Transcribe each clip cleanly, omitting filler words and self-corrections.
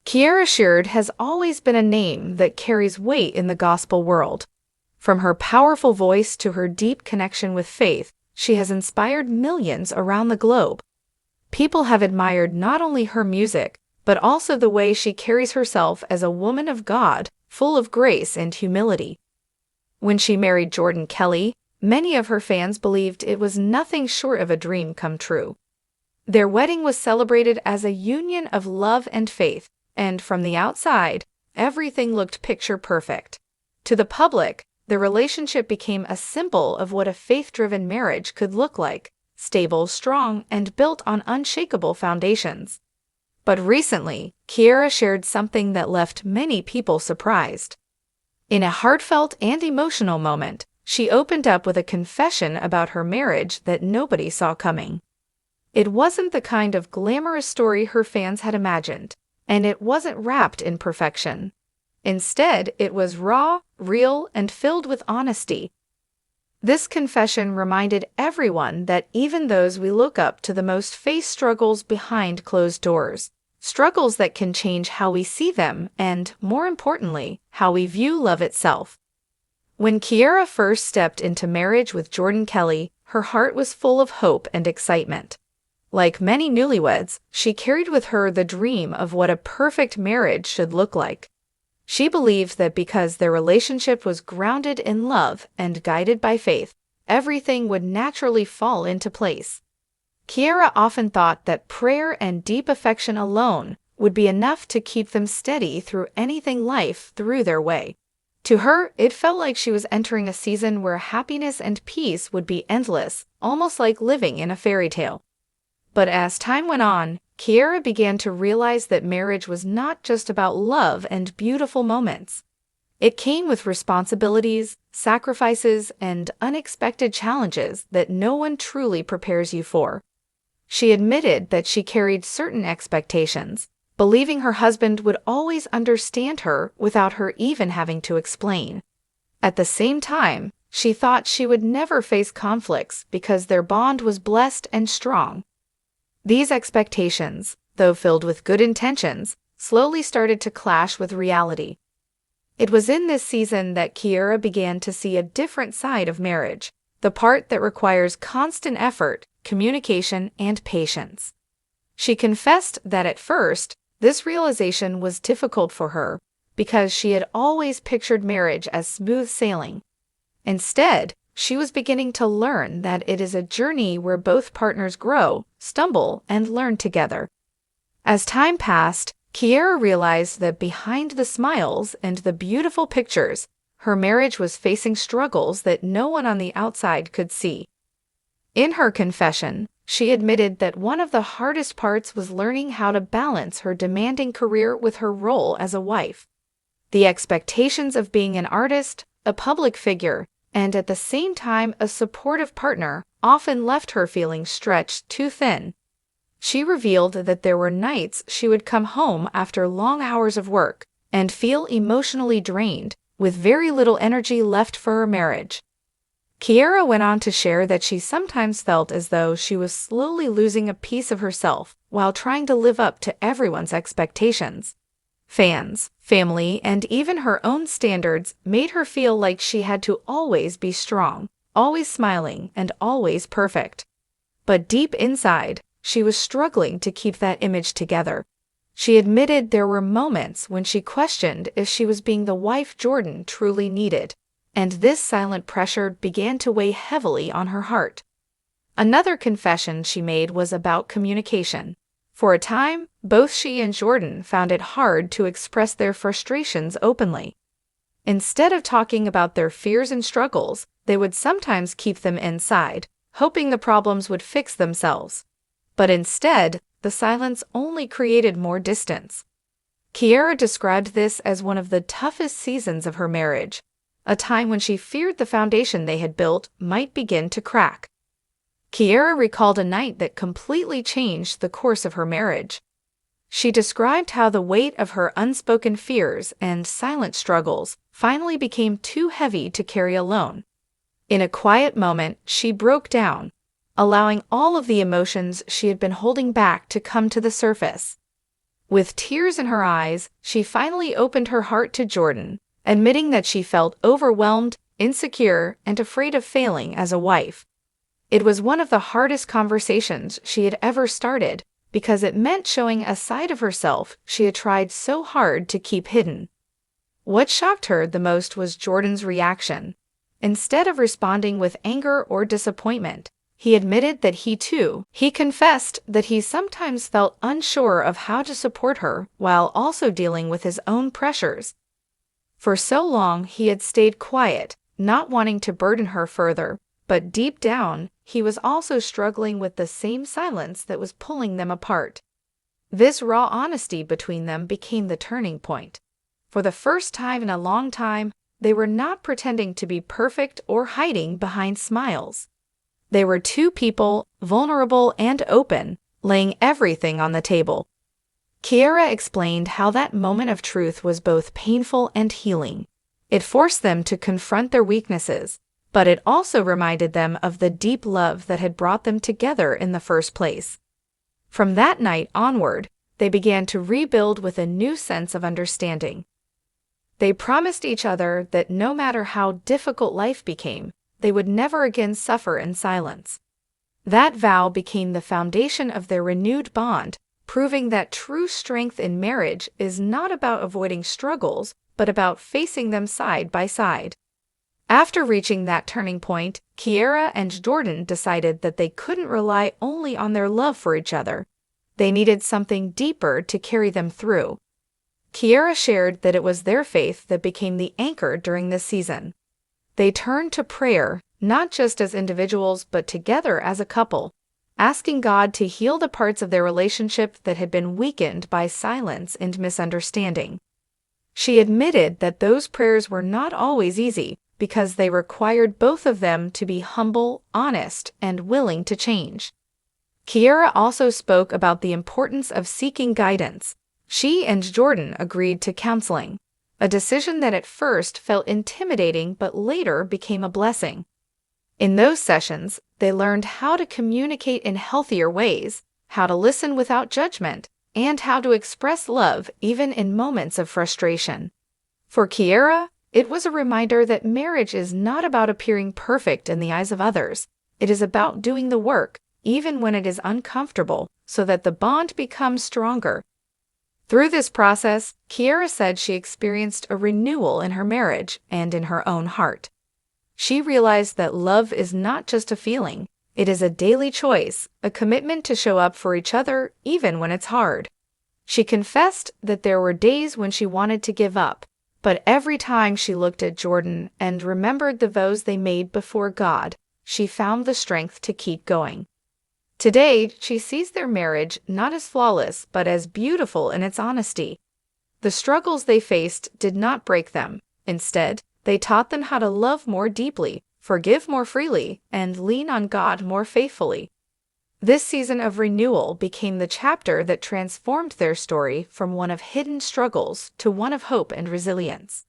Kierra Sheard has always been a name that carries weight in the gospel world. From her powerful voice to her deep connection with faith, she has inspired millions around the globe. People have admired not only her music, but also the way she carries herself as a woman of God, full of grace and humility. When she married Jordan Kelly, many of her fans believed it was nothing short of a dream come true. Their wedding was celebrated as a union of love and faith, and from the outside, everything looked picture perfect. To the public, the relationship became a symbol of what a faith-driven marriage could look like: stable, strong, and built on unshakable foundations. But recently, Kierra shared something that left many people surprised. In a heartfelt and emotional moment, she opened up with a confession about her marriage that nobody saw coming. It wasn't the kind of glamorous story her fans had imagined, and it wasn't wrapped in perfection. Instead, it was raw, real, and filled with honesty. This confession reminded everyone that even those we look up to the most face struggles behind closed doors, struggles that can change how we see them and, more importantly, how we view love itself. When Kierra first stepped into marriage with Jordan Kelly, her heart was full of hope and excitement. Like many newlyweds, she carried with her the dream of what a perfect marriage should look like. She believed that because their relationship was grounded in love and guided by faith, everything would naturally fall into place. Kierra often thought that prayer and deep affection alone would be enough to keep them steady through anything life threw their way. To her, it felt like she was entering a season where happiness and peace would be endless, almost like living in a fairy tale. But as time went on, Kierra began to realize that marriage was not just about love and beautiful moments. It came with responsibilities, sacrifices, and unexpected challenges that no one truly prepares you for. She admitted that she carried certain expectations, believing her husband would always understand her without her even having to explain. At the same time, she thought she would never face conflicts because their bond was blessed and strong. These expectations, though filled with good intentions, slowly started to clash with reality. It was in this season that Kierra began to see a different side of marriage, the part that requires constant effort, communication, and patience. She confessed that at first, this realization was difficult for her because she had always pictured marriage as smooth sailing. Instead, she was beginning to learn that it is a journey where both partners grow, stumble, and learn together. As time passed, Kierra realized that behind the smiles and the beautiful pictures, her marriage was facing struggles that no one on the outside could see. In her confession, she admitted that one of the hardest parts was learning how to balance her demanding career with her role as a wife. The expectations of being an artist, a public figure, and at the same time a supportive partner often left her feeling stretched too thin. She revealed that there were nights she would come home after long hours of work and feel emotionally drained, with very little energy left for her marriage. Kierra went on to share that she sometimes felt as though she was slowly losing a piece of herself while trying to live up to everyone's expectations. Fans, family, and even her own standards made her feel like she had to always be strong, always smiling, and always perfect. But deep inside, she was struggling to keep that image together. She admitted there were moments when she questioned if she was being the wife Jordan truly needed, and this silent pressure began to weigh heavily on her heart. Another confession she made was about communication. For a time, both she and Jordan found it hard to express their frustrations openly. Instead of talking about their fears and struggles, they would sometimes keep them inside, hoping the problems would fix themselves. But instead, the silence only created more distance. Kierra described this as one of the toughest seasons of her marriage, a time when she feared the foundation they had built might begin to crack. Kierra recalled a night that completely changed the course of her marriage. She described how the weight of her unspoken fears and silent struggles finally became too heavy to carry alone. In a quiet moment, she broke down, allowing all of the emotions she had been holding back to come to the surface. With tears in her eyes, she finally opened her heart to Jordan, admitting that she felt overwhelmed, insecure, and afraid of failing as a wife. It was one of the hardest conversations she had ever started, because it meant showing a side of herself she had tried so hard to keep hidden. What shocked her the most was Jordan's reaction. Instead of responding with anger or disappointment, he admitted that he confessed that he sometimes felt unsure of how to support her while also dealing with his own pressures. For so long he had stayed quiet, not wanting to burden her further, but deep down, he was also struggling with the same silence that was pulling them apart. This raw honesty between them became the turning point. For the first time in a long time, they were not pretending to be perfect or hiding behind smiles. They were two people, vulnerable and open, laying everything on the table. Kierra explained how that moment of truth was both painful and healing. It forced them to confront their weaknesses, but it also reminded them of the deep love that had brought them together in the first place. From that night onward, they began to rebuild with a new sense of understanding. They promised each other that no matter how difficult life became, they would never again suffer in silence. That vow became the foundation of their renewed bond, proving that true strength in marriage is not about avoiding struggles, but about facing them side by side. After reaching that turning point, Kierra and Jordan decided that they couldn't rely only on their love for each other. They needed something deeper to carry them through. Kierra shared that it was their faith that became the anchor during this season. They turned to prayer, not just as individuals but together as a couple, asking God to heal the parts of their relationship that had been weakened by silence and misunderstanding. She admitted that those prayers were not always easy, because they required both of them to be humble, honest, and willing to change. Kierra also spoke about the importance of seeking guidance. She and Jordan agreed to counseling, a decision that at first felt intimidating but later became a blessing. In those sessions, they learned how to communicate in healthier ways, how to listen without judgment, and how to express love even in moments of frustration. For Kierra, it was a reminder that marriage is not about appearing perfect in the eyes of others. It is about doing the work, even when it is uncomfortable, so that the bond becomes stronger. Through this process, Kierra said she experienced a renewal in her marriage and in her own heart. She realized that love is not just a feeling, it is a daily choice, a commitment to show up for each other even when it's hard. She confessed that there were days when she wanted to give up, but every time she looked at Jordan and remembered the vows they made before God, she found the strength to keep going. Today, she sees their marriage not as flawless but as beautiful in its honesty. The struggles they faced did not break them. Instead, they taught them how to love more deeply, forgive more freely, and lean on God more faithfully. This season of renewal became the chapter that transformed their story from one of hidden struggles to one of hope and resilience.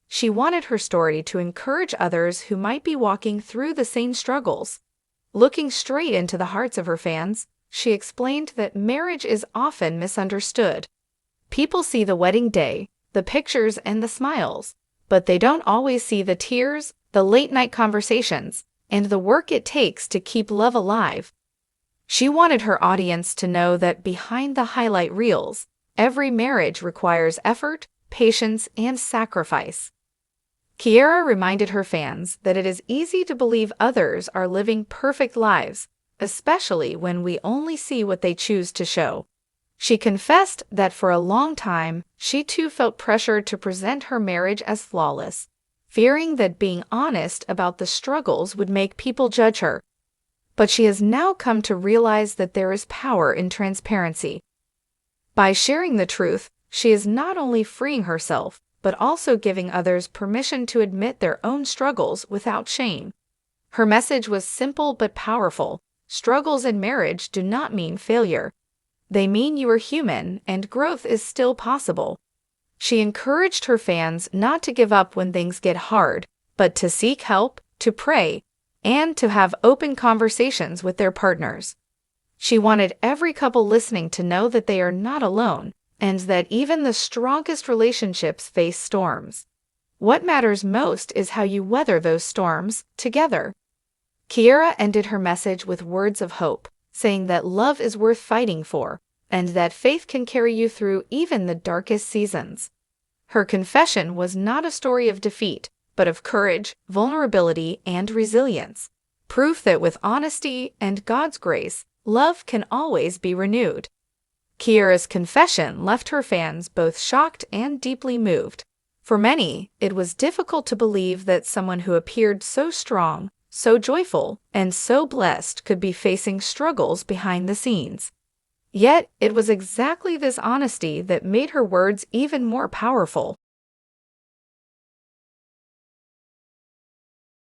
She wanted her story to encourage others who might be walking through the same struggles. Looking straight into the hearts of her fans, she explained that marriage is often misunderstood. People see the wedding day, the pictures, and the smiles, but they don't always see the tears, the late-night conversations, and the work it takes to keep love alive. She wanted her audience to know that behind the highlight reels, every marriage requires effort, patience, and sacrifice. Kierra reminded her fans that it is easy to believe others are living perfect lives, especially when we only see what they choose to show. She confessed that for a long time, she too felt pressure to present her marriage as flawless, fearing that being honest about the struggles would make people judge her. But she has now come to realize that there is power in transparency. By sharing the truth, she is not only freeing herself, but also giving others permission to admit their own struggles without shame. Her message was simple but powerful. Struggles in marriage do not mean failure. They mean you are human and growth is still possible. She encouraged her fans not to give up when things get hard, but to seek help, to pray, and to have open conversations with their partners. She wanted every couple listening to know that they are not alone, and that even the strongest relationships face storms. What matters most is how you weather those storms together. Kierra ended her message with words of hope, saying that love is worth fighting for, and that faith can carry you through even the darkest seasons. Her confession was not a story of defeat, but of courage, vulnerability, and resilience. Proof that with honesty and God's grace, love can always be renewed. Kierra's confession left her fans both shocked and deeply moved. For many, it was difficult to believe that someone who appeared so strong, so joyful, and so blessed could be facing struggles behind the scenes. Yet, it was exactly this honesty that made her words even more powerful.